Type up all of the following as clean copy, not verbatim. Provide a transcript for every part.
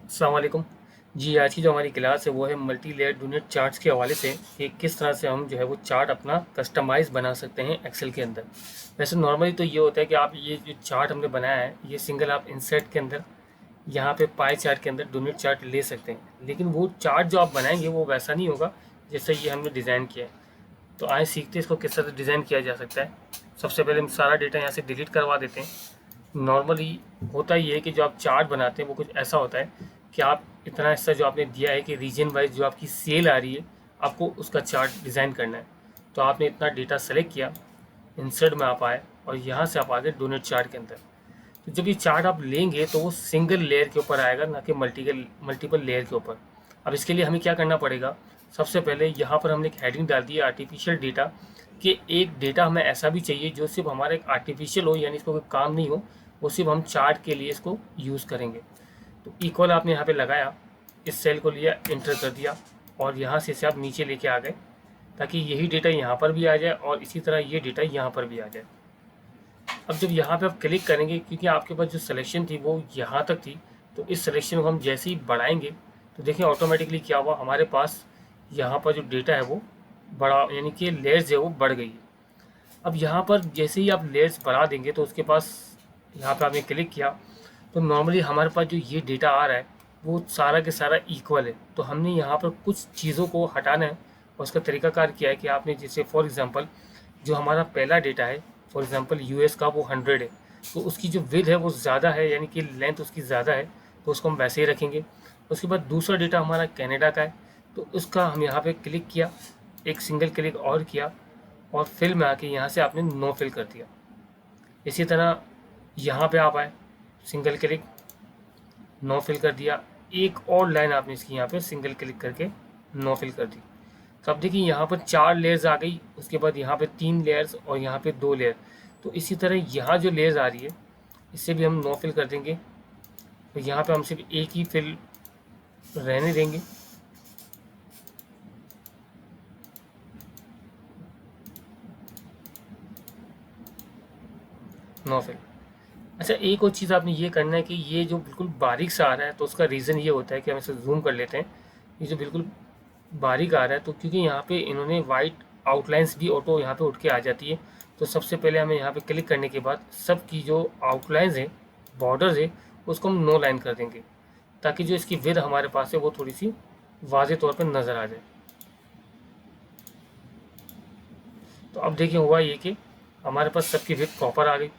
अस्सलाम वालेकुम। जी, आज की जो हमारी क्लास है वो है मल्टी लेयर डोनेट चार्ट्स के हवाले से कि किस तरह से हम जो है वो चार्ट अपना कस्टमाइज़ बना सकते हैं एक्सेल के अंदर। वैसे नॉर्मली तो ये होता है कि आप ये जो चार्ट हमने बनाया है ये सिंगल आप इंसर्ट के अंदर यहाँ पे पाई चार्ट के अंदर डोनेट चार्ट ले सकते हैं, लेकिन वो चार्ट जो आप बनाएंगे वो वैसा नहीं होगा जैसे ये हमने डिज़ाइन किया है। तो आए सीखते हैं इसको किस तरह से डिज़ाइन किया जा सकता है। सबसे पहले हम सारा डेटा यहाँ से डिलीट करवा देते हैं। नॉर्मली होता ही है कि जो आप चार्ट बनाते हैं वो कुछ ऐसा होता है कि आप इतना हिस्सा जो आपने दिया है कि रीजन वाइज जो आपकी सेल आ रही है आपको उसका चार्ट डिज़ाइन करना है। तो आपने इतना डेटा सेलेक्ट किया, इंसर्ट में आप आए और यहाँ से आप आ गए डोनेट चार्ट के अंदर। तो जब ये चार्ट आप लेंगे तो वो सिंगल लेयर के ऊपर आएगा, ना कि मल्टीपल लेयर के ऊपर। अब इसके लिए हमें क्या करना पड़ेगा, सबसे पहले यहाँ पर हमने एक हेडिंग डाल दी है आर्टिफिशियल डेटा, कि एक डेटा हमें ऐसा भी चाहिए जो सिर्फ हमारा एक आर्टिफिशियल हो, यानी इसको कोई काम नहीं हो, वो सिर्फ हम चार्ट के लिए इसको यूज़ करेंगे। तो इक्वल आपने यहाँ पे लगाया, इस सेल को लिया, इंटर कर दिया और यहाँ से इसे आप नीचे लेके आ गए ताकि यही डेटा यहाँ पर भी आ जाए और इसी तरह ये डेटा यहाँ पर भी आ जाए। अब जब यहाँ पे आप क्लिक करेंगे, क्योंकि आपके पास जो सिलेक्शन थी वो यहाँ तक थी, तो इस सिलेक्शन को हम जैसे ही बढ़ाएंगे तो देखिए ऑटोमेटिकली क्या हुआ, हमारे पास यहाँ पर जो डेटा है वो बड़ा, यानी कि लेयर्स है वो बढ़ गई है। अब यहाँ पर जैसे ही आप लेयर्स बढ़ा देंगे तो उसके पास यहाँ पे आपने क्लिक किया तो नॉर्मली हमारे पास जो ये डेटा आ रहा है वो सारा के सारा इक्वल है। तो हमने यहाँ पर कुछ चीज़ों को हटाना है और उसका तरीकाकार क्या है कि आपने जैसे फॉर एग्ज़ाम्पल जो हमारा पहला डेटा है, फॉर एग्ज़ाम्पल यूएस का वो 100 है, तो उसकी जो विड्थ है वो ज़्यादा है, यानी कि लेंथ उसकी ज़्यादा है, तो उसको हम वैसे ही रखेंगे। उसके बाद दूसरा डेटा हमारा कनाडा का है, तो उसका हम यहाँ पे क्लिक किया, एक सिंगल क्लिक और किया और फिल में आके यहाँ से आपने नो फिल कर दिया। इसी तरह यहाँ पे आप आए, सिंगल क्लिक, नो फिल कर दिया, एक और लाइन आपने इसकी यहाँ पे सिंगल क्लिक करके नो फिल कर दी। तो अब देखिए यहाँ पर 4 लेयर्स आ गई, उसके बाद यहाँ पे 3 लेयर्स और यहाँ पे 2 लेयर। तो इसी तरह यहाँ जो लेयर्स आ रही है इससे भी हम नो फिल कर देंगे, तो यहाँ पे हम सिर्फ एक ही फिल रहने देंगे। No fill. अच्छा, एक और चीज़ आपने ये करना है कि ये जो बिल्कुल बारीक सा आ रहा है तो उसका रीज़न ये होता है कि हम इसे जूम कर लेते हैं। ये जो बिल्कुल बारीक आ रहा है तो क्योंकि यहाँ पे इन्होंने वाइट आउटलाइंस भी ऑटो यहाँ पे उठ के आ जाती है, तो सबसे पहले हमें यहाँ पे क्लिक करने के बाद सब की जो आउटलाइंस है, बॉर्डर्स है, उसको हम नो लाइन कर देंगे ताकि जो इसकी विड्थ हमारे पास है वो थोड़ी सी वाज़े तौर पर नज़र आ जाए। तो अब देखिए हुआ ये कि हमारे पास सबकी विड्थ प्रॉपर आ गई।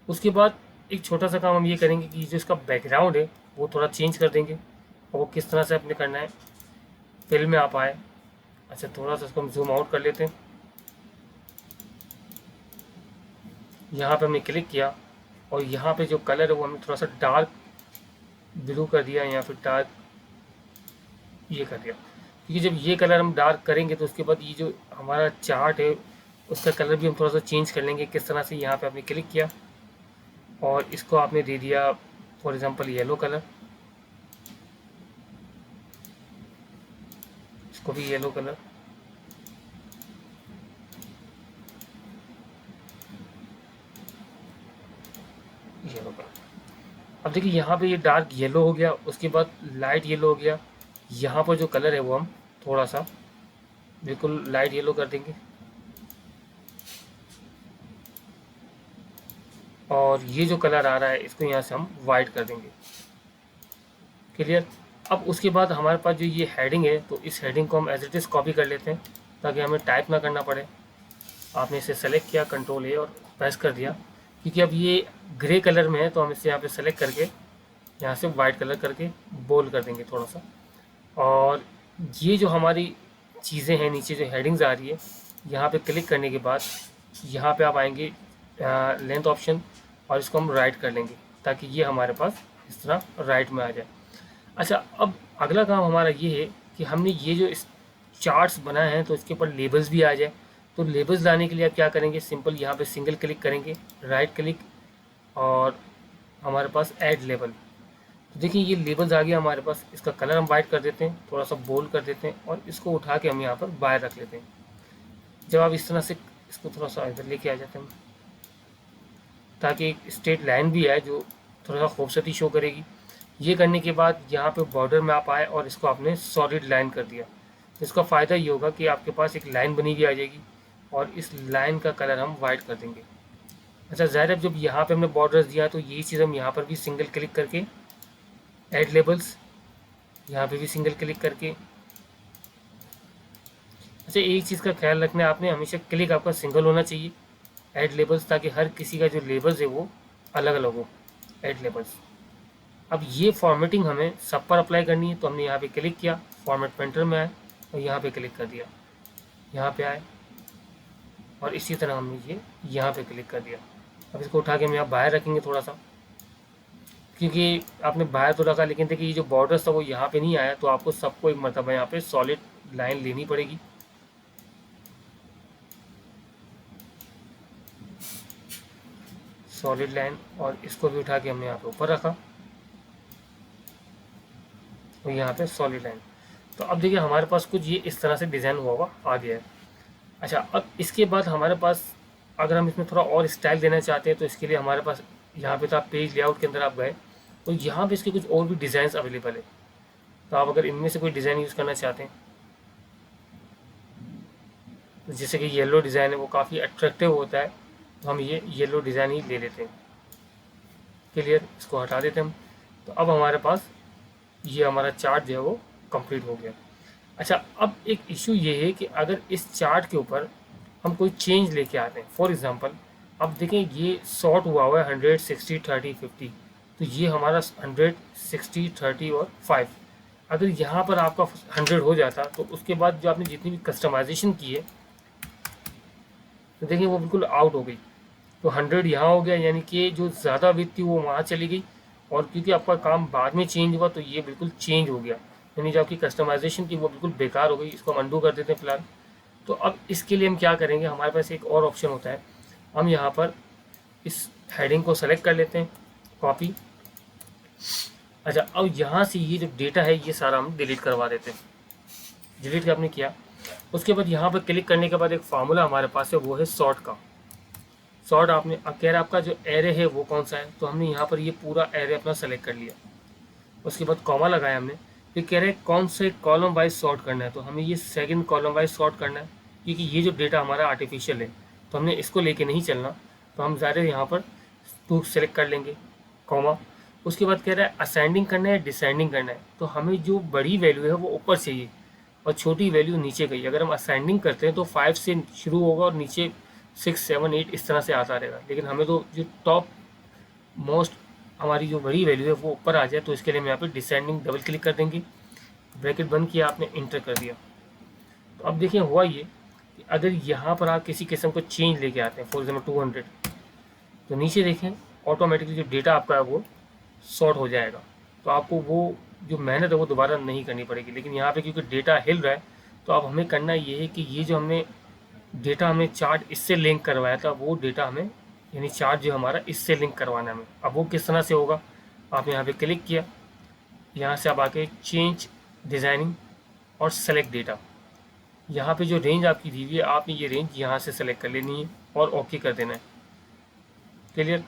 उसके बाद एक छोटा सा काम हम ये करेंगे कि जो इसका बैकग्राउंड है वो थोड़ा चेंज कर देंगे। और वो किस तरह से अपने करना है, फिल में आप आए, अच्छा थोड़ा सा इसको हम जूम आउट कर लेते हैं। यहाँ पे हमने क्लिक किया और यहाँ पे जो कलर है वो हमने थोड़ा सा डार्क ब्लू कर दिया या फिर डार्क ये कर दिया, क्योंकि जब ये कलर हम डार्क करेंगे तो उसके बाद ये जो हमारा चार्ट है उसका कलर भी हम थोड़ा सा चेंज कर लेंगे। किस तरह से, यहाँ पे आपने क्लिक किया और इसको आपने दे दिया फॉर एग्ज़ाम्पल येलो कलर, इसको भी येलो कलर। Yellow colour. अब देखिए यहाँ पे ये डार्क येलो हो गया, उसके बाद लाइट येलो हो गया। यहाँ पर जो कलर है वो हम थोड़ा सा बिल्कुल लाइट येलो कर देंगे और ये जो कलर आ रहा है इसको यहाँ से हम वाइट कर देंगे। क्लियर। अब उसके बाद हमारे पास जो ये हेडिंग है तो इस हेडिंग को हम एज इट इज़ कॉपी कर लेते हैं ताकि हमें टाइप ना करना पड़े। आपने इसे सेलेक्ट किया, कंट्रोल ए और प्रेस कर दिया, क्योंकि अब ये ग्रे कलर में है तो हम इसे यहाँ पे सेलेक्ट करके यहाँ से वाइट कलर करके बोल्ड कर देंगे थोड़ा सा। और ये जो हमारी चीज़ें हैं, नीचे जो हेडिंग्स आ रही है, यहाँ पे क्लिक करने के बाद यहाँ पे आप आएंगे लेंथ ऑप्शन और इसको हम राइट कर लेंगे ताकि ये हमारे पास इस तरह राइट में आ जाए। अच्छा, अब अगला काम हमारा ये है कि हमने ये जो इस चार्ट्स बनाए हैं तो इसके ऊपर लेबल्स भी आ जाए। तो लेबल्स लाने के लिए आप क्या करेंगे, सिंपल यहाँ पे सिंगल क्लिक करेंगे, राइट क्लिक और हमारे पास ऐड लेबल। तो देखिए ये लेबल्स आ गया हमारे पास। इसका कलर हम वाइट कर देते हैं, थोड़ा सा बोल्ड कर देते हैं और इसको उठा के हम यहाँ पर बाहर रख लेते हैं। जब आप इस तरह से इसको थोड़ा सा इधर लेके आ जाते हैं ताकि एक स्ट्रेट लाइन भी है जो थोड़ा सा खूबसूरती शो करेगी। ये करने के बाद यहाँ पे बॉर्डर में आप आए और इसको आपने सॉलिड लाइन कर दिया। तो इसका फ़ायदा ये होगा कि आपके पास एक लाइन बनी हुई आ जाएगी और इस लाइन का कलर हम वाइट कर देंगे। अच्छा ज़ाहिर है, जब यहाँ पे हमने बॉर्डर्स दिया तो यही चीज़ हम यहाँ पर भी सिंगल क्लिक करके ऐड लेबल्स, यहाँ पे भी सिंगल क्लिक करके। अच्छा, एक चीज़ का ख्याल रखना है आपने, हमेशा क्लिक आपका सिंगल होना चाहिए ऐड लेबल्स, ताकि हर किसी का जो लेबल्स है वो अलग अलग हो ऐड लेबल्स। अब ये फॉर्मेटिंग हमें सब पर अप्लाई करनी है, तो हमने यहाँ पे क्लिक किया, फॉर्मेट पेंटर में आए और यहाँ पे क्लिक कर दिया, यहाँ पे आए और इसी तरह हमने ये यहाँ पे क्लिक कर दिया। अब इसको उठा के हम यहाँ बाहर रखेंगे थोड़ा सा, क्योंकि आपने बाहर तो रखा लेकिन देखिए ये जो बॉर्डर्स था वो यहाँ पे नहीं आया, तो आपको सबको एक मरतबा यहाँ पे सॉलिड लाइन लेनी पड़ेगी। सॉलिड लाइन, और इसको भी उठा के हमने यहाँ पे ऊपर रखा और यहाँ पे सॉलिड लाइन। तो अब देखिए हमारे पास कुछ ये इस तरह से डिज़ाइन हुआ हुआ आ गया है। अच्छा, अब इसके बाद हमारे पास अगर हम इसमें थोड़ा और स्टाइल देना चाहते हैं तो इसके लिए हमारे पास यहाँ पे तो आप पेज लेआउट के अंदर आप गए तो यहाँ पे इसके कुछ और भी डिज़ाइंस अवेलेबल है। तो आप अगर इनमें से कोई डिज़ाइन यूज़ करना चाहते हैं, तो जैसे कि येलो डिज़ाइन है वो काफ़ी अट्रैक्टिव होता है, तो हम ये येलो डिज़ाइन ही ले लेते हैं। क्लियर, इसको हटा देते हैं हम। तो अब हमारे पास ये हमारा चार्ट जो है वो कंप्लीट हो गया। अच्छा, अब एक इशू ये है कि अगर इस चार्ट के ऊपर हम कोई चेंज लेके आते हैं, फॉर एग्जांपल अब देखें ये सॉर्ट हुआ हुआ है 100, 60, 30, 50, तो ये हमारा 100, 60, 30 और 5। अगर यहाँ पर आपका 100 हो जाता तो उसके बाद जो आपने जितनी भी कस्टमाइजेशन की है तो देखिए वो बिल्कुल आउट हो गई। तो 100 यहाँ हो गया, यानी कि जो ज़्यादा विथ थी वो वहाँ चली गई, और क्योंकि आपका काम बाद में चेंज हुआ तो ये बिल्कुल चेंज हो गया, यानी जो आपकी कस्टमाइजेशन थी वो बिल्कुल बेकार हो गई। इसको हम अंडू कर देते हैं फिलहाल। तो अब इसके लिए हम क्या करेंगे, हमारे पास एक और ऑप्शन होता है, हम यहाँ पर इस हेडिंग को सेलेक्ट कर लेते हैं, कॉपी। अच्छा, अब यहाँ से ये जो डेटा है ये सारा हम डिलीट करवा देते हैं। डिलीट आपने किया, उसके बाद यहाँ पर क्लिक करने के बाद एक फार्मूला हमारे पास है, वो है सॉर्ट का। सॉर्ट आपने अब कह रहा है आपका जो एरे है वो कौन सा है, तो हमने यहाँ पर ये पूरा एरे अपना सेलेक्ट कर लिया। उसके बाद कॉमा लगाया हमने, फिर कह रहे हैं कौन से कॉलम वाइज सॉर्ट करना है, तो हमें ये सेकंड कॉलम वाइज सॉर्ट करना है, क्योंकि ये जो डेटा हमारा आर्टिफिशियल है तो हमने इसको लेके नहीं चलना। तो हम ज़्यादा यहाँ पर टू सेलेक्ट कर लेंगे, कॉमा। उसके बाद कह रहा है असेंडिंग करना है, डिसेंडिंग करना है, तो हमें जो बड़ी वैल्यू है वो ऊपर चाहिए और छोटी वैल्यू नीचे गई। अगर हम असेंडिंग करते हैं तो 5 से शुरू होगा और नीचे 6, 7, 8 इस तरह से आता रहेगा, लेकिन हमें तो जो टॉप मोस्ट हमारी जो बड़ी वैल्यू है वो ऊपर आ जाए, तो इसके लिए हम यहाँ पे डिसेंडिंग डबल क्लिक कर देंगे, ब्रैकेट बंद किया, आपने इंटर कर दिया। तो अब देखिए हुआ ये कि अगर यहाँ पर आप किसी किस्म को चेंज लेके आते हैं, फॉर एग्जाम्पल 200, तो नीचे देखें ऑटोमेटिकली जो डेटा आपका है वो सॉर्ट हो जाएगा। तो आपको वो जो मेहनत है वो दोबारा नहीं करनी पड़ेगी। लेकिन यहाँ पे क्योंकि डेटा हिल रहा है तो अब हमें करना ये है कि ये जो हमने डेटा हमें चार्ट इससे लिंक करवाया था वो डेटा हमें, यानी चार्ट जो हमारा इससे लिंक करवाना है हमें। अब वो किस तरह से होगा, आपने यहाँ पे क्लिक किया, यहाँ से आप आके चेंज डिज़ाइनिंग और सेलेक्ट डेटा, यहाँ पे जो रेंज आपकी दी हुई है आपने ये रेंज यहाँ से सेलेक्ट कर लेनी है और ओके कर देना है। क्लियर।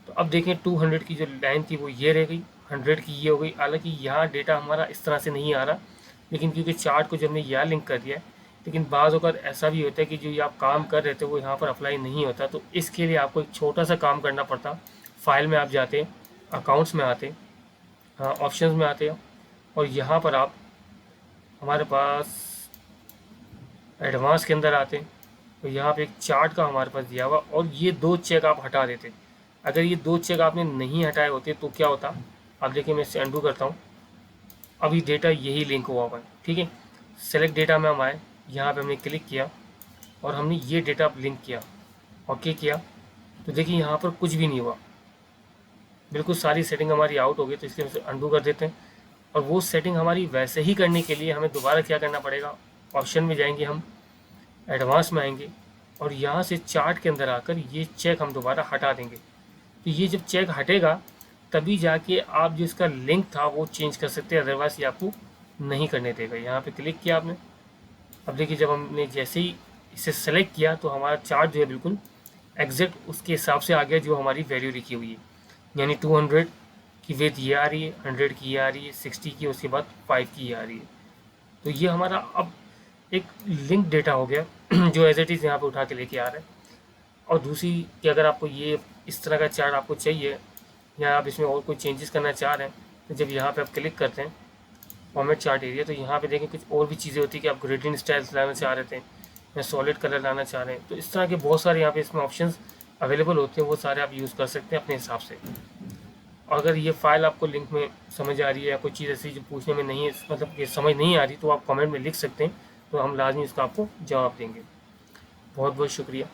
तो अब देखें 200 की जो लाइन थी वो ये रह गई, 100 की ये हो गई। हालांकि यहाँ डेटा हमारा इस तरह से नहीं आ रहा, लेकिन क्योंकि चार्ट को जब हमने यहाँ लिंक कर दिया है, लेकिन बाज़ अगर ऐसा भी होता है कि जो ये आप काम कर रहे थे वो यहाँ पर अप्लाई नहीं होता, तो इसके लिए आपको एक छोटा सा काम करना पड़ता। फाइल में आप जाते, अकाउंट्स में आते, हाँ ऑप्शंस में आते हैं, और यहाँ पर आप हमारे पास एडवांस के अंदर आते, तो यहाँ पे एक चार्ट का हमारे पास दिया हुआ, और ये 2 चेक आप हटा देते। अगर ये 2 चेक आपने नहीं हटाए होते तो क्या होता, अब देखिए मैं इसे अंडू करता हूँ। अभी डेटा यही लिंक हुआ हुआ है, ठीक है। सेलेक्ट डेटा में हम आए, यहाँ पे हमने क्लिक किया और हमने ये डेटा लिंक किया, ओके किया, तो देखिए यहाँ पर कुछ भी नहीं हुआ, बिल्कुल सारी सेटिंग हमारी आउट हो गई। तो इसके हम अंडू कर देते हैं, और वो सेटिंग हमारी वैसे ही करने के लिए हमें दोबारा क्या करना पड़ेगा, ऑप्शन में जाएंगे, हम एडवांस में आएंगे और यहाँ से चार्ट के अंदर आकर ये चेक हम दोबारा हटा देंगे। तो ये जब चेक हटेगा तभी जाके आप जो इसका लिंक था वो चेंज कर सकते हैं, अदरवाइज ये आपको नहीं करने देगा। यहाँ पे क्लिक किया आपने, अब देखिए जब हमने जैसे ही इसे सेलेक्ट किया तो हमारा चार्ट जो है बिल्कुल एग्जैक्ट उसके हिसाब से आ गया जो हमारी वैल्यू लिखी हुई है, यानी 200 कि विथ ये आ रही है, 100 की ये आ रही है, 60 की, उसके बाद 5 की ये आ रही है। तो ये हमारा अब एक लिंक डेटा हो गया जो एज इट इज़ यहाँ पे उठा के लेके आ रहा है। और दूसरी कि अगर आपको ये इस तरह का चार्ट आपको चाहिए या आप इसमें और कोई चेंजेस करना चाह रहे हैं, तो जब यहाँ पे आप क्लिक करते हैं फॉर्मेट चार्ट एरिया, तो यहाँ पे देखें कुछ और भी चीज़ें होती है कि आप ग्रेडियंट स्टाइल्स लाना चाह रहे थे या सॉलिड कलर लाना चाह रहे हैं, तो इस तरह के बहुत सारे यहाँ पे इसमें ऑप्शंस अवेलेबल होते हैं, वो सारे आप यूज़ कर सकते हैं अपने हिसाब से। और अगर ये फाइल आपको लिंक में समझ आ रही है या कोई चीज़ ऐसी जो पूछने में नहीं है, मतलब कि समझ नहीं आ रही, तो आप कमेंट में लिख सकते हैं, तो हम लाजमी इसका आपको जवाब देंगे। बहुत बहुत शुक्रिया।